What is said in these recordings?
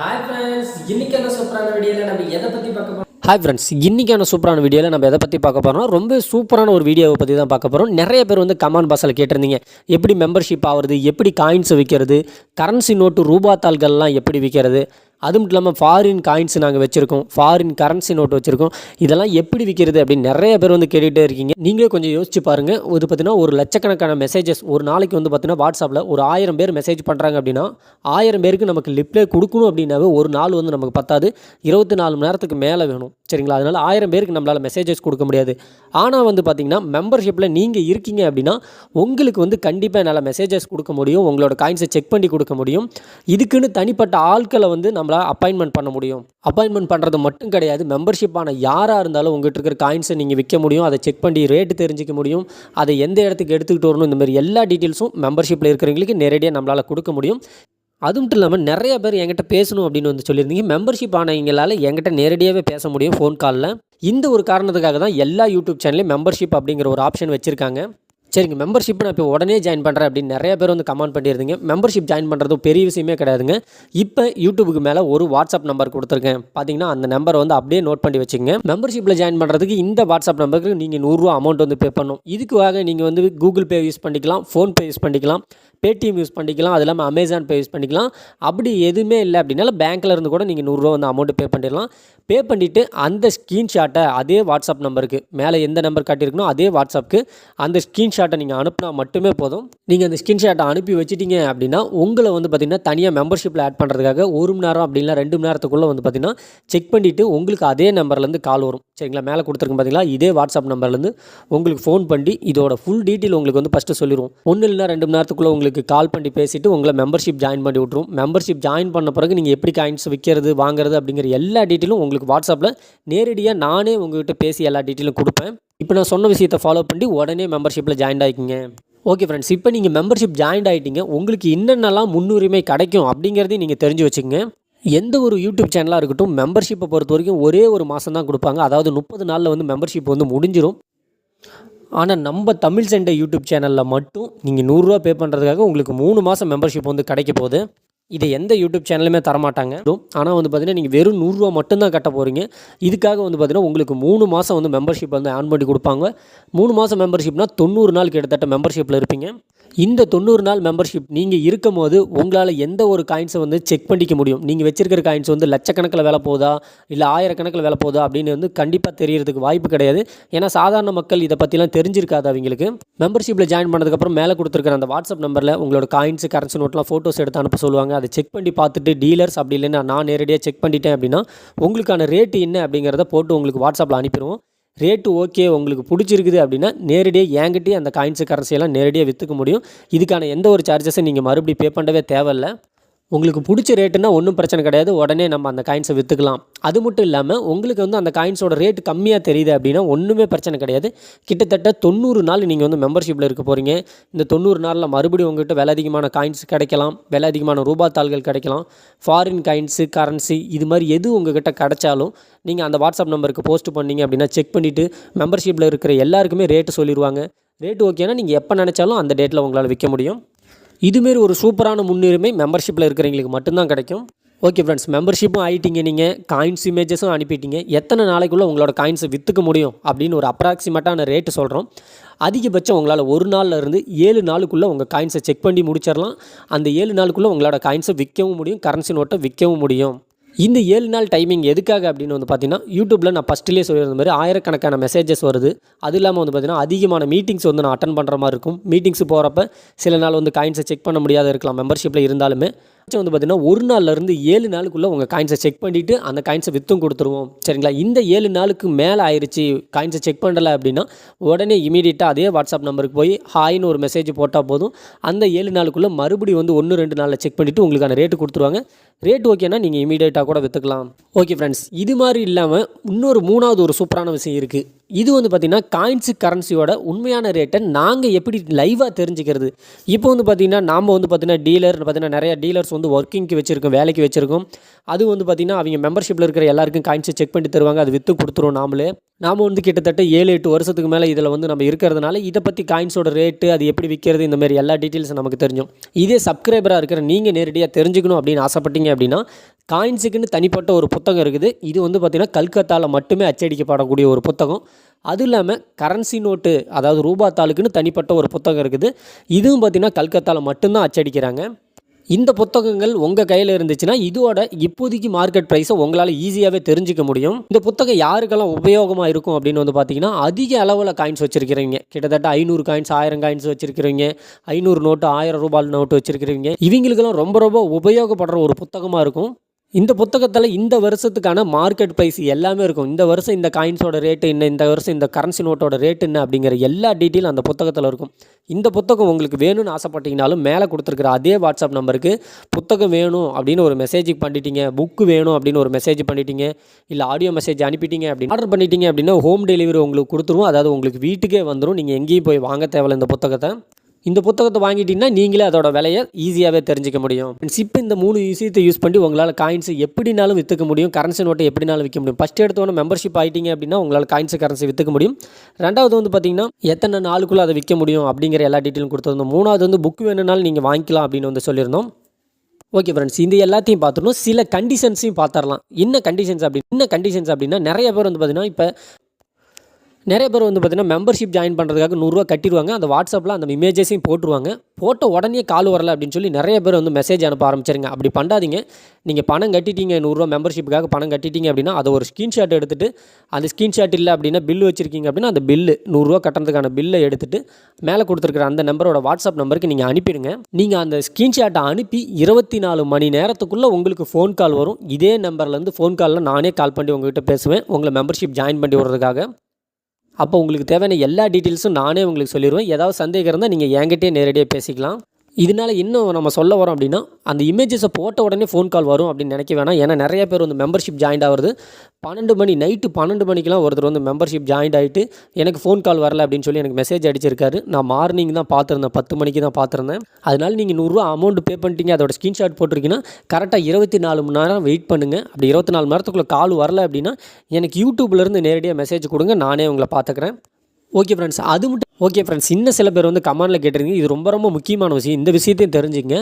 Hi friends, இன்னைக்கான சூப்பரான வீடியோவில் நம்ம எதை பற்றி பார்க்க போகிறோம்? ஹாய் ஃப்ரெண்ட்ஸ், இன்றைக்கான சூப்பரான வீடியோவில் நம்ம எதை பற்றி பார்க்க போகிறோம்? ரொம்ப சூப்பரான ஒரு வீடியோவை பற்றி தான் பார்க்க போகிறோம். நிறைய பேர் வந்து கமெண்ட் பாக்ஸில் கேட்டிருந்தீங்க, எப்படி மெம்பர்ஷிப் ஆகிறது, எப்படி காயின்ஸ் விற்கிறது, கரன்சி நோட்டு ரூபா தாள்கள்லாம் எப்படி விற்கிறது, அதுவும் இல்லாமல் ஃபாரின் காயின்ஸ் நாங்கள் வச்சுருக்கோம், ஃபாரின் கரன்சி நோட்டு வச்சுருக்கோம், இதெல்லாம் எப்படி விற்கிறது அப்படின்னு நிறைய பேர் வந்து கேட்டுகிட்டே இருக்கீங்க. நீங்களே கொஞ்சம் யோசிச்சு பாருங்கள். ஒரு பார்த்தீங்கன்னா ஒரு லட்சக்கணக்கான மெசேஜஸ் ஒரு நாளைக்கு வந்து பார்த்தீங்கன்னா வாட்ஸ்அப்பில் ஒரு 1000 பேர் மெசேஜ் பண்ணுறாங்க அப்படின்னா 1000 பேருக்கு நமக்கு ரிப்ளை கொடுக்கணும் அப்படின்னாவே ஒரு நாள் வந்து நமக்கு பத்தாது, 24 மணி நேரத்துக்கு மேலே வேணும். சரிங்களா? அதனால் 1000 பேருக்கு நம்மளால் மெசேஜஸ் கொடுக்க முடியாது. ஆனால் வந்து பார்த்திங்கன்னா மெம்பர்ஷிப்பில் நீங்கள் இருக்கீங்க அப்படின்னா உங்களுக்கு வந்து கண்டிப்பாக என்னால் மெசேஜஸ் கொடுக்க முடியும், உங்களோட காயின்ஸை செக் பண்ணி கொடுக்க முடியும். இதுக்குன்னு தனிப்பட்ட ஆட்களை வந்து நம்மளால் அப்பாயின்மெண்ட் பண்ண முடியும். அப்பாயின்மெண்ட் பண்ணுறது மட்டும் கிடையாது, மெம்பர்ஷிப்பான யாராக இருந்தாலும் உங்கள்கிட்ட இருக்கிற காயின்ஸை நீங்கள் விற்க முடியும், அதை செக் பண்ணி ரேட்டு தெரிஞ்சிக்க முடியும், அதை எந்த இடத்துக்கு எடுத்துக்கிட்டு வரணும், இந்த மாதிரி எல்லா டீட்டெயில்ஸும் மெம்பர்ஷிப்பில் இருக்கிறவங்களுக்கு நேரடியாக நம்மளால் கொடுக்க முடியும். அது மட்டும் இல்லாமல் நிறைய பேர் என்கிட்ட பேசணும் அப்படின்னு வந்து சொல்லியிருந்தீங்க. மெம்பர்ஷிப் ஆனவங்களால் என்கிட்ட நேரடியாகவே பேச முடியும் ஃபோன் காலில். இந்த ஒரு காரணத்துக்காக தான் எல்லா யூடியூப் சேனல்லையும் மெம்பர்ஷிப் அப்படிங்கிற ஒரு ஆப்ஷன் வச்சுருக்காங்க. சரிங்க, மெம்பர்ஷிப் நான் இப்போ உடனே ஜாயின் பண்ணுறேன் அப்படின்னு நிறைய பேர் வந்து கமெண்ட் பண்ணியிருந்தீங்க. மெம்பர்ஷிப் ஜாயின் பண்ணுறது பெரிய விஷயமே கிடையாதுங்க. இப்போ யூடியூபுக்கு மேலே ஒரு வாட்ஸ்அப் நம்பர் கொடுத்துருக்கேன், பார்த்தீங்கன்னா அந்த நம்பரை வந்து அப்படியே நோட் பண்ணி வச்சுங்க. மெம்பர்ஷிப்பில் ஜாயின் பண்ணுறதுக்கு இந்த வாட்ஸ்அப் நம்பருக்கு நீங்கள் 100 ரூபா அமௌண்ட் வந்து பே பண்ணணும். இதுக்காக நீங்கள் வந்து கூகுள் பே யூஸ் பண்ணிக்கலாம், ஃபோன்பே யூஸ் பண்ணிக்கலாம், பேடிஎம் யூஸ் பண்ணிக்கலாம், அது இல்லாமல் அமேசான் பே யூஸ் பண்ணிக்கலாம். அப்படி எதுவுமே இல்லை அப்படின்னாலும் பேங்க்கில் இருந்து கூட நீங்கள் 100 ரூபா வந்து அமௌண்ட்டு பே பண்ணிடலாம். பே பண்ணிவிட்டு அந்த ஸ்க்ரீன்ஷாட்டை அதே வாட்ஸ்அப் நம்பருக்கு மேலே எந்த நம்பர் காட்டியிருக்கணும் அதே வாட்ஸ்அப்புக்கு அந்த ஸ்க்ரீன்ஷாட்டை நீங்கள் அனுப்பினா மட்டுமே போதும். நீங்கள் அந்த ஸ்க்ரீன்ஷாட்டை அனுப்பி வச்சிட்டிங்க அப்படின்னா உங்களை வந்து பார்த்திங்கன்னா தனியாக மெம்பர்ஷிப்பில் ஆட் பண்ணுறதுக்காக 1 மணி நேரம் அப்படின்னா 2 மணி நேரத்துக்குள்ளே வந்து பார்த்திங்கன்னா செக் பண்ணிவிட்டு உங்களுக்கு அதே நம்பர்லேருந்து கால் வரும். சரிங்களா? மேலே கொடுத்துருக்கேன் பார்த்தீங்களா, இதே வாட்ஸ்அப் நம்பர்லேருந்து உங்களுக்கு ஃபோன் பண்ணி இதோட ஃபுல் டீட்டெயில் உங்களுக்கு வந்து ஃபஸ்ட்டு சொல்லிடுவோம். 1 இல்லைனா 2 மணி நேரத்துக்குள்ளே உங்களுக்கு கால் பண்ணி பேசிவிட்டு உங்களை மெம்பர்ஷிப் ஜாயின் பண்ணி விட்ருவோம். மெம்பர்ஷிப் ஜாயின் பண்ண பிறகு நீங்கள் எப்படி காயின்ஸ் விற்கிறது வாங்குறது அப்படிங்கிற எல்லா டீட்டெயிலும் உங்களுக்கு வாட்ஸ்அப்பில் நேரடியாக நானே உங்கள்கிட்ட பேசி எல்லா டீட்டெயிலும் கொடுப்பேன். இப்போ நான் சொன்ன விஷயத்தை ஃபாலோ பண்ணி உடனே மெம்பர்ஷிப்பில் ஜாயின் ஆகிக்கிங்க. ஓகே ஃப்ரெண்ட்ஸ், இப்போ நீங்கள் மெம்பர்ஷிப் ஜாயின் ஆகிட்டீங்க, உங்களுக்கு என்னென்னலாம் முன்னுரிமை கிடைக்கும் அப்படிங்கிறதையும் நீங்கள் தெரிஞ்சு வச்சுக்கோங்க. எந்த ஒரு யூடியூப் சேனலாக இருக்கட்டும், மெம்பர்ஷிப்பை பொறுத்த வரைக்கும் ஒரே ஒரு மாதம் தான் கொடுப்பாங்க. அதாவது 30 நாளில் வந்து மெம்பர்ஷிப் வந்து முடிஞ்சிடும். ஆனால் நம்ம தமிழ் சண்டை யூடியூப் சேனலில் மட்டும் நீங்கள் 100 ரூபா பே பண்ணுறதுக்காக உங்களுக்கு 3 மாதம் மெம்பர்ஷிப் வந்து கிடைக்க போகுது. இதை எந்த யூடியூப் சேனலுமே தரமாட்டாங்க. ஆனால் வந்து பார்த்திங்கன்னா நீங்கள் வெறும் 100 ரூபா மட்டும்தான் கட்ட போகிறீங்க. இதுக்காக வந்து பார்த்திங்கன்னா உங்களுக்கு 3 மாதம் வந்து மெம்பர்ஷிப் வந்து ஆன் பண்ணி கொடுப்பாங்க. 3 மாதம் மெம்பர்ஷிப்னால் 90 நாள் கிட்டத்தட்ட மெம்பர்ஷிப்பில் இருப்பீங்க. இந்த 90 நாள் மெம்பர்ஷிப் நீங்கள் இருக்கும் போது உங்களால் எந்த ஒரு காயின்ஸை வந்து செக் பண்ணிக்க முடியும். நீங்கள் வச்சிருக்கிற காயின்ஸ் வந்து லட்சக்கணக்கில் வேலை போதா இல்லை ஆயிரக்கணக்கில் வேலை போதா அப்படின்னு வந்து கண்டிப்பாக தெரியறதுக்கு வாய்ப்பு கிடையாது. ஏன்னா சாதாரண மக்கள் இதை பற்றிலாம் தெரிஞ்சிருக்காது அவங்களுக்கு. மெம்பர்ஷிப்பில் ஜாயின் பண்ணதுக்கப்புறம் மேலே கொடுத்துருக்கிற அந்த வாட்ஸ்அப் நம்பரில் உங்களோட காயின்ஸ் கரன்சி நோட்லாம் ஃபோட்டோஸ் எடுத்து அனுப்ப சொல்லுவாங்க. அதை செக் பண்ணி பார்த்துட்டு டீலர்ஸ் அப்படி இல்லைன்னா நான் நேரடியாக செக் பண்ணிட்டேன் அப்படின்னா உங்களுக்கான ரேட்டு என்ன அப்படிங்கிறத போட்டு உங்களுக்கு வாட்ஸ்அப்பில் அனுப்பிடுவோம். ரேட்டு ஓகே உங்களுக்கு பிடிச்சிருக்குது அப்படின்னா நேரடியாக என்கிட்டயே அந்த காயின்ஸு கரன்சியெல்லாம் நேரடியாக விற்றுக்க முடியும். இதுக்கான எந்த ஒரு சார்ஜஸும் நீங்கள் மறுபடியும் பே பண்ணவே தேவையில்லை. உங்களுக்கு பிடிச்ச ரேட்டுன்னா ஒன்றும் பிரச்சனை கிடையாது, உடனே நம்ம அந்த காயின்ஸை விற்றுக்கலாம். அது மட்டும் இல்லாமல் உங்களுக்கு வந்து அந்த காயின்ஸோட ரேட்டு கம்மியாக தெரியுது அப்படின்னா ஒன்றுமே பிரச்சனை கிடையாது. கிட்டத்தட்ட 90 நாள் நீங்கள் வந்து மெம்பர்ஷிப்பில் இருக்க போகிறீங்க. இந்த 90 நாளில் மறுபடியும் உங்கள்கிட்ட விலை அதிகமான காயின்ஸ் கிடைக்கலாம், விலை அதிகமான ரூபா தாள்கள் கிடைக்கலாம், ஃபாரின் காயின்ஸு கரன்சி இது மாதிரி எது உங்கள்கிட்ட கிடைச்சாலும் நீங்கள் அந்த வாட்ஸ்அப் நம்பருக்கு போஸ்ட் பண்ணிங்க அப்படின்னா செக் பண்ணிவிட்டு மெம்பர்ஷிப்பில் இருக்கிற எல்லாருக்குமே ரேட்டு சொல்லிடுவாங்க. ரேட்டு ஓகேனா நீங்கள் எப்போ நினச்சாலும் அந்த டேட்டில் உங்களால் விற்க முடியும். இதுமாரி ஒரு சூப்பரான முன்னுரிமை மெம்பர்ஷிப்பில் இருக்கிறவங்களுக்கு மட்டும்தான் கிடைக்கும். ஓகே ஃப்ரெண்ட்ஸ், மெம்பர்ஷிப்பும் ஆகிட்டீங்க, நீங்கள் காயின்ஸ் இமேஜஸும் அனுப்பிட்டீங்க. எத்தனை நாளைக்குள்ளே உங்களோட காயின்ஸை விற்றுக்க முடியும் அப்படின்னு ஒரு அப்ராக்சிமேட்டான ரேட்டு சொல்கிறோம். அதிகபட்சம் உங்களால் 1 நாளில் இருந்து 7 நாளுக்குள்ளே உங்கள் காயின்ஸை செக் பண்ணி முடிச்சிடலாம். அந்த 7 நாளுக்குள்ளே உங்களோட காயின்ஸை விற்கவும் முடியும், கரன்சி நோட்டை விற்கவும் முடியும். இந்த 7 நாள் டைமிங் எதுக்காக அப்படின்னு வந்து பார்த்தீங்கன்னா யூடியூப்பில் நான் ஃபஸ்ட்டிலே சொல்லியிருந்த மாதிரி ஆயிரக்கணக்கான மெசேஜஸ் வருது. அது இல்லாமல் வந்து பார்த்திங்கன்னா அதிகமான மீட்டிங்ஸ் வந்து நான் அட்டன் பண்ணுற மாதிரி இருக்கும். மீட்டிங்ஸ் போகிறப்ப சில நாள் வந்து காயின்ஸை செக் பண்ண முடியாத இருக்கலாம் மெம்பர்ஷிப்பில் இருந்தாலுமே. வந்து பார்த்திங்கன்னா 1 நாள்லேருந்து 7 நாளுக்குள்ளே உங்கள் காயின்ஸை செக் பண்ணிவிட்டு அந்த காயின்ஸை விற்றும் கொடுத்துருவோம். சரிங்களா? இந்த 7 நாளுக்கு மேலே ஆயிடுச்சு காயின்ஸை செக் பண்ணலை அப்படின்னா உடனே இமீடியட்டாக அதே வாட்ஸ்அப் நம்பருக்கு போய் ஹாய்னு ஒரு மெசேஜ் போட்டால் போதும். அந்த 7 நாளுக்குள்ளே மறுபடியும் வந்து 1-2 நாளில் செக் பண்ணிவிட்டு உங்களுக்கான ரேட்டு கொடுத்துருவாங்க. ரேட் ஓகேனா நீங்கள் இமீடியட்டாக கூட விற்றுக்கலாம். ஓகே ஃப்ரெண்ட்ஸ், இது மாதிரி இல்லாமல் இன்னொரு 3வது ஒரு சூப்பரான விஷயம் இருக்குது. இது வந்து பார்த்திங்கன்னா காயின்ஸு கரன்சியோட உண்மையான ரேட்டை நாங்கள் எப்படி லைவாக தெரிஞ்சுக்கிறது. இப்போ வந்து பார்த்திங்கன்னா நாம் வந்து பார்த்திங்கன்னா டீலர் பார்த்திங்கன்னா நிறையா டீலர்ஸ் டீலர்ஸ் வந்து ஒர்க்கிங்க்கு வச்சுருக்கோம், வேலைக்கு வச்சுருக்கோம். அது வந்து பார்த்திங்கன்னா அவங்க மெம்பர்ஷிப்பில் இருக்கிற எல்லாருக்கும் காயின்ஸை செக் பண்ணி தருவாங்க. அது விற்று கொடுத்துருவோம் நாமளே. நாம் வந்து கிட்டத்தட்ட 7-8 வருஷத்துக்கு மேலே இதில் வந்து நம்ம இருக்கிறதுனால இதை பற்றி காயின்ஸோட ரேட்டு, அது எப்படி விற்கிறது, இந்த மாதிரி எல்லா டீட்டெயில்ஸும் நமக்கு தெரியும். இதே சப்ஸ்கிரைபராக இருக்கிற நீங்கள் நேரடியாக தெரிஞ்சுக்கணும் அப்படின்னு ஆசைப்பட்டீங்க அப்படின்னா, காயின்ஸுக்குன்னு தனிப்பட்ட ஒரு புத்தகம் இருக்குது. இது வந்து பார்த்திங்கன்னா கல்கத்தாவில் மட்டுமே அச்சடிக்கப்படக்கூடிய ஒரு புத்தகம். அதுவும் இல்லாமல் கரன்சி நோட்டு, அதாவது ரூபா தாளுக்குன்னு தனிப்பட்ட ஒரு புத்தகம் இருக்குது. இதுவும் பார்த்திங்கன்னா கல்கத்தாவில் மட்டும்தான் அச்சடிக்கிறாங்க. இந்த புத்தகங்கள் உங்கள் கையில் இருந்துச்சுன்னா இதோட இப்போதைக்கு மார்க்கெட் ப்ரைஸை உங்களால் ஈஸியாகவே தெரிஞ்சிக்க முடியும். இந்த புத்தகம் யாருக்கெல்லாம் உபயோகமாக இருக்கும் அப்படின்னு வந்து பார்த்தீங்கன்னா, அதிக அளவில் காயின்ஸ் வச்சுருக்கிறவங்க, கிட்டத்தட்ட 500 காயின்ஸ் 1000 காயின்ஸ் வச்சுருக்கிறவங்க, 500 நோட்டு 1000 ரூபாய் நோட்டு வச்சுருக்கிறவங்க, இவங்களுக்கெல்லாம் ரொம்ப ரொம்ப உபயோகப்படுற ஒரு புத்தகமாக இருக்கும். இந்த புத்தகத்தில் இந்த வருஷத்துக்கான மார்க்கெட் ப்ரைஸ் எல்லாமே இருக்கும். இந்த வருஷம் இந்த காயின்ஸோட ரேட்டு என்ன, இந்த வருஷம் இந்த கரன்சி நோட்டோட ரேட்டு என்ன அப்படிங்கிற எல்லா டீட்டெயிலும் அந்த புத்தகத்தில் இருக்கும். இந்த புத்தகம் உங்களுக்கு வேணும்னு ஆசைப்பட்டீங்கனாலும் மேலே கொடுத்துருக்குற அதே வாட்ஸ்அப் நம்பருக்கு புத்தகம் வேணும் அப்படின்னு ஒரு மெசேஜ் பண்ணிட்டீங்க, புக்கு வேணும் அப்படின்னு ஒரு மெசேஜ் பண்ணிட்டீங்க, இல்லை ஆடியோ மெசேஜ் அனுப்பிட்டீங்க அப்படின்னு ஆர்டர் பண்ணிட்டீங்க அப்படின்னா ஹோம் டெலிவரி உங்களுக்கு கொடுத்துருவோம். அதாவது உங்களுக்கு வீட்டுக்கே வந்துடும். நீங்கள் எங்கேயும் போய் வாங்க தேவையில்லை. இந்த புத்தகத்தை வாங்கிட்டீங்கன்னா நீங்களே அதோட விலையை ஈஸியாகவே தெரிஞ்சிக்க முடியும். இப்போ இந்த 3 விஷயத்தை யூஸ் பண்ணி உங்களால் காயின்ஸை எப்படினாலும் விற்றுக்க முடியும், கரன்சி நோட்டை எப்படினாலும் விற்க முடியும். ஃபஸ்ட் எடுத்தோன்னே மெம்பர்ஷிப் ஆகிட்டீங்க அப்படின்னா உங்களால் காயின்ஸு கரன்சி விற்றுக்க முடியும். ரெண்டாவது வந்து பார்த்திங்கன்னா எத்தனை நாளுக்குள்ளே அதை விற்க முடியும் அப்படிங்கிற எல்லா டீட்டெயிலும் கொடுத்துருந்தோம். மூணாவது வந்து புக் வேணும்னாலும் நீங்கள் வாங்கிக்கலாம் அப்படின்னு வந்து சொல்லியிருந்தோம். ஓகே ஃப்ரெண்ட்ஸ், இந்த எல்லாத்தையும் பார்த்துடணும். சில கண்டிஷன்ஸையும் பார்த்துடலாம். என்ன கண்டிஷன்ஸ் அப்படின்னா நிறைய பேர் வந்து பார்த்திங்கன்னா இப்போ நிறைய பேர் வந்து பார்த்திங்கன்னா மெம்பர்ஷிப் ஜாயின் பண்ணுறதுக்காக 100 ரூபா கட்டிடுவாங்க. அந்த வாட்ஸ்அப்பில் அந்த இமேஜஸையும் போட்டுருவாங்க. போட்ட உடனே கால் வரல அப்படின்னு சொல்லி நிறைய பேர் வந்து மெசேஜ் அனுப்ப ஆரம்பிச்சிருங்க. அப்படி பண்ணாதீங்க. நீங்கள் பணம் கட்டிட்டீங்க, 100 ரூபா மெம்பர்ஷிப்புக்காக பணம் கட்டிட்டீங்க அப்படின்னா அதை ஒரு ஸ்க்ரீன்ஷாட் எடுத்துகிட்டு, அந்த ஸ்க்ரீன்ஷாட் இல்லை அப்படின்னா பில்லு வச்சுருக்கீங்க அப்படின்னா அந்த பில்லு 100 ரூபா கட்டுறதுக்கான பில்லை எடுத்துகிட்டு மேலே கொடுத்துருக்குற அந்த நம்பரோட வாட்ஸ்அப் நம்பருக்கு நீங்கள் அனுப்பிடுங்க. நீங்கள் அந்த ஸ்க்ரீன்ஷாட்டை அனுப்பி 24 மணி நேரத்துக்குள்ளே உங்களுக்கு ஃபோன் கால் வரும். இதே நம்பர்லேருந்து ஃபோன் காலில் நானே கால் பண்ணி உங்கள்கிட்ட பேசுவேன், உங்களை மெம்பர்ஷிப் ஜாயின் பண்ணி விடுறதுக்காக. அப்போ உங்களுக்கு தேவையான எல்லா டீட்டெயில்ஸும் நானே உங்களுக்கு சொல்லிடுவேன். ஏதாவது சந்தேகம் இருந்தால் நீங்கள் என்கிட்டே நேரடியாக பேசிக்கலாம். இதனால் இன்னும் நம்ம சொல்ல வரோம் அப்படின்னா, அந்த இமேஜஸை போட்ட உடனே ஃபோன் கால் வரும் அப்படின்னு நினைக்க வேணாம். ஏன்னா நிறைய பேர் வந்து மெம்பர்ஷிப் ஜாயின் ஆகிறது 12 மணி நைட்டு 12 மணிக்கெலாம் ஒருத்தர் வந்து மெம்பர்ஷிப் ஜாயின் ஆகிட்டு எனக்கு ஃபோன் கால் வரல அப்படின்னு சொல்லி எனக்கு மெசேஜ் அடிச்சிருக்காரு. நான் மார்னிங் தான் பார்த்துருந்தேன், 10 மணிக்கு தான் பார்த்துருந்தேன். அதனால் நீங்கள் 100 ரூபா அமௌண்ட் பே பண்ணிட்டீங்க, அதோட ஸ்க்ரீன்ஷாட் போட்டிருக்கீங்கன்னா கரெக்டாக 24 மணி நேரம் வெயிட் பண்ணுங்கள். அப்படி 24 மணி நேரத்துக்குள்ளே கால் வரல அப்படின்னா எனக்கு யூடியூப்லேருந்து நேரடியாக மெசேஜ் கொடுங்க, நானே உங்களை பார்த்துக்கிறேன். ஓகே ஃப்ரெண்ட்ஸ், இன்னும் சில பேர் வந்து கமெண்டில் கேட்டிருந்தீங்க. இது ரொம்ப ரொம்ப முக்கியமான விஷயம். இந்த விஷயத்தையும் தெரிஞ்சுங்க.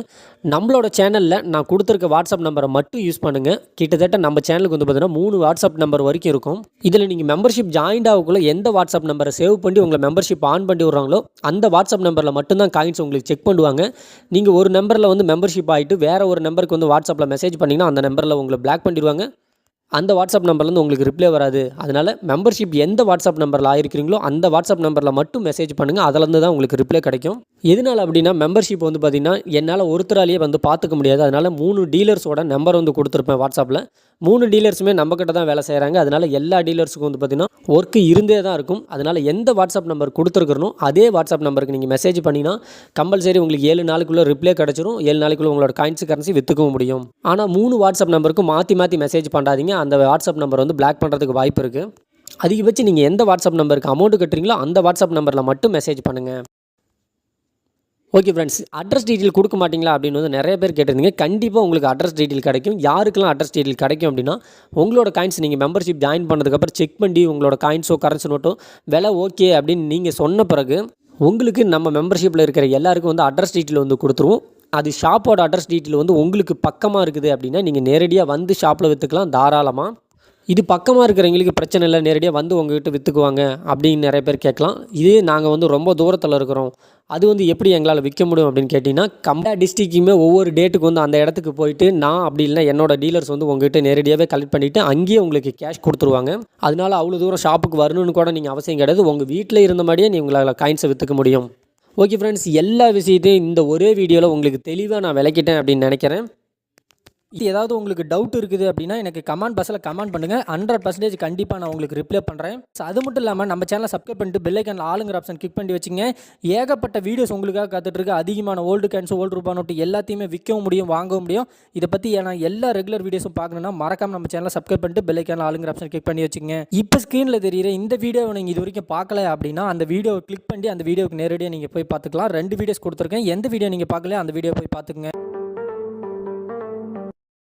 நம்மளோட சேனலில் நான் கொடுத்துருக்க வாட்ஸ்அப் நம்பரை மட்டும் யூஸ் பண்ணுங்கள். கிட்டத்தட்ட நம்ம சேனலுக்கு வந்து பார்த்தீங்கன்னா 3 வாட்ஸ்அப் நம்பர் வரைக்கும் இருக்கும். இதில் நீங்கள் மெம்பர்ஷிப் ஜாயின் ஆகக்குள்ளே எந்த வாட்ஸ்அப் நம்பரை சேவ் பண்ணி உங்களை மெம்பர்ஷிப் ஆன் பண்ணி விட்றாங்களோ அந்த வாட்ஸ்அப் நம்பரில் மட்டும்தான் காயின்ஸ் உங்களுக்கு செக் பண்ணுவாங்க. நீங்கள் ஒரு நம்பரில் வந்து மெம்பர்ஷிப் ஆகிட்டு வேறு ஒரு நம்பருக்கு வந்து வாட்ஸ்அப்பில் மெசேஜ் பண்ணிங்கன்னா அந்த நம்பரில் உங்களை பிளாக் பண்ணிடுவாங்க. அந்த வாட்ஸ்அப் நம்பர்லேருந்து உங்களுக்கு ரிப்ளை வராது. அதனால் மெம்பர்ஷிப் எந்த வாட்ஸ்அப் நம்பரில் ஆகிருக்கிறீங்களோ அந்த வாட்ஸ்அப் நம்பரில் மட்டும் மெசேஜ் பண்ணுங்கள். அதிலேருந்து தான் உங்களுக்கு ரிப்ளை கிடைக்கும். எதனால் அப்படின்னா மெம்பர்ஷிப் வந்து பார்த்திங்கன்னா என்னால் ஒருத்தராலேயே வந்து பார்த்துக்க முடியாது. அதனால் 3 டீலர்ஸோட நம்பர் வந்து கொடுத்துருப்பேன் வாட்ஸ்அப்பில். 3 டீலர்ஸுமே நம்மக்கிட்ட தான் வேலை செய்கிறாங்க. அதனால் எல்லா டீலர்ஸுக்கும் வந்து பார்த்திங்கன்னா ஒர்க்கு இருந்தே தான் இருக்கும். அதனால் எந்த வாட்ஸ்அப் நம்பர் கொடுத்துருக்கணும் அதே வாட்ஸ்அப் நம்பருக்கு நீங்கள் மெசேஜ் பண்ணிங்கன்னா கம்பல்சரி உங்களுக்கு 7 நாளுக்குள்ளே ரிப்ளை கிடச்சிரும். 7 நாளுக்குள்ளே உங்களோட காயின்ஸ் கரன்சி விற்றுக்கவும் முடியும். ஆனால் 3 வாட்ஸ்அப் நம்பருக்கு மாற்றி மெசேஜ் பண்ணாதீங்க. அந்த வாட்ஸ்அப் நம்பர் வந்து பிளாக் பண்ணுறதுக்கு வாய்ப்பு இருக்குது. அதிகபட்சம் நீங்கள் எந்த வாட்ஸ்அப் நம்பருக்கு அமௌண்ட் கட்டுறீங்களோ அந்த வாட்ஸ்அப் நம்பரில் மட்டும் மெசேஜ் பண்ணுங்கள். ஓகே ஃப்ரெண்ட்ஸ், அட்ரஸ் டீட்டெயில் கொடுக்க மாட்டிங்களா அப்படின்னு வந்து நிறைய பேர் கேட்டிருந்தீங்க. கண்டிப்பாக உங்களுக்கு அட்ரஸ் டீட்டெயில் கிடைக்கும். யாருக்கெல்லாம் அட்ரஸ் டீட்டெயில் கிடைக்கும் அப்படின்னா, உங்களோட காயின்ஸ் நீங்கள் மெம்பர்ஷிப் ஜாயின் பண்ணதுக்கப்புறம் செக் பண்ணி உங்களோட காயின்ஸோ கரன்சி நோட்டோ விலை ஓகே அப்படின்னு நீங்கள் சொன்ன பிறகு உங்களுக்கு நம்ம மெம்பர்ஷிப்பில் இருக்கிற எல்லாருக்கும் வந்து அட்ரஸ் டீட்டெயில் வந்து கொடுத்துருவோம். அது ஷாப்போட அட்ரஸ் டீட்டெயில் வந்து உங்களுக்கு பக்கமாக இருக்குது அப்படின்னா நீங்கள் நேரடியாக வந்து ஷாப்பில் விற்றுக்கலாம் தாராளமாக. இது பக்கமாக இருக்கிறவங்களுக்கு பிரச்சனை இல்லை, நேரடியாக வந்து உங்கள்கிட்ட விற்றுக்குவாங்க அப்படின்னு நிறைய பேர் கேட்கலாம். இதே நாங்கள் வந்து ரொம்ப தூரத்தில் இருக்கிறோம், அது வந்து எப்படி எங்களால் விற்க முடியும் அப்படின்னு கேட்டிங்கன்னா, கம்பா டிஸ்ட்ரிக்ட்டுமே ஒவ்வொரு டேட்டுக்கு வந்து அந்த இடத்துக்கு போயிட்டு நான் அப்படி இல்லை என்னோட டீலர்ஸ் வந்து உங்கள்கிட்ட நேரடியாகவே கலெக்ட் பண்ணிவிட்டு அங்கேயே உங்களுக்கு கேஷ் கொடுத்துருவாங்க. அதனால் அவ்வளோ தூரம் ஷாப்புக்கு வரணும்னு கூட நீங்கள் அவசியம் கிடையாது. உங்கள் வீட்டில் இருந்த மாதிரியே நீ உங்களால் காயின்ஸை விற்றுக்க முடியும். ஓகே ஃப்ரெண்ட்ஸ், எல்லா விஷயத்தையும் இந்த ஒரே வீடியோவில் உங்களுக்கு தெளிவாக நான் விளக்கிட்டேன் அப்படின்னு நினைக்கிறேன். ஏதாவது உங்களுக்கு டவுட் இருக்குது அப்படின்னா எனக்கு கமெண்ட் பாக்ஸில் கமெண்ட் பண்ணுங்கள். 100% கண்டிப்பாக நான் உங்களுக்கு ரிப்ளை பண்ணுறேன். ஸோ அது மட்டும் இல்லாமல் நம்ம சேனலை சப்ஸ்கிரைப் பண்ணிட்டு பெல் ஐக்கானில் ஆளுங்கிற ஆப்ஷன் கிளிக் பண்ணி வச்சுங்க. ஏகப்பட்ட வீடியோஸ் உங்களுக்காக காத்துட்ருக்கு. அதிகமான ஓல்டு கேன்ஸ் ஓல்டு ரூபா நோட்டு எல்லாத்தையுமே விற்கவும் முடியும், வாங்கவும் முடியும். இதை பற்றி நான் எல்லா ரெகுலர் வீடியோஸும் பார்க்கணுன்னா மறக்காமல் நம்ம சேனலை சப்ஸ்கிரைப் பண்ணிட்டு பெல் ஐக்கானில் ஆளுங்கிற ஆப்ஷன் கிளிக் பண்ணி வச்சுங்க. இப்போ ஸ்க்ரீனில் தெரியுற இந்த வீடியோவை நீங்கள் இது வரைக்கும் பார்க்கல அப்படின்னா அந்த வீடியோவை கிளிக் பண்ணி அந்த வீடியோவுக்கு நேரடியாக நீங்கள் போய் பார்த்துக்கலாம். 2 வீடியோஸ் கொடுத்துருக்கேன். எந்த வீடியோ நீங்கள் பார்க்கல அந்த வீடியோ போய் பார்த்துக்குங்க.